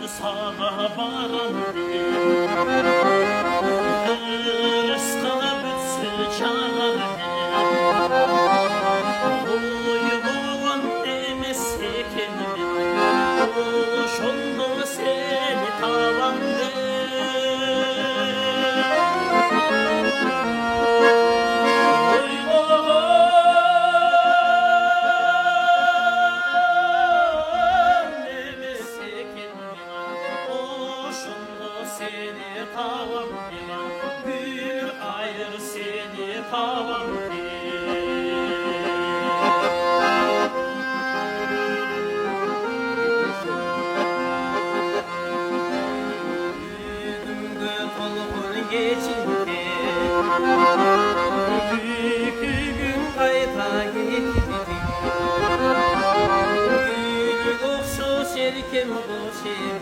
Sağa baran rızkını bütse çağır uyuğun demesi kendimi şundu seni tavandı seni tavan bir ayır seni tavan yüzümde tolgun geçince büyük gün kayta gitti gül kokşu şerkim bu şerkim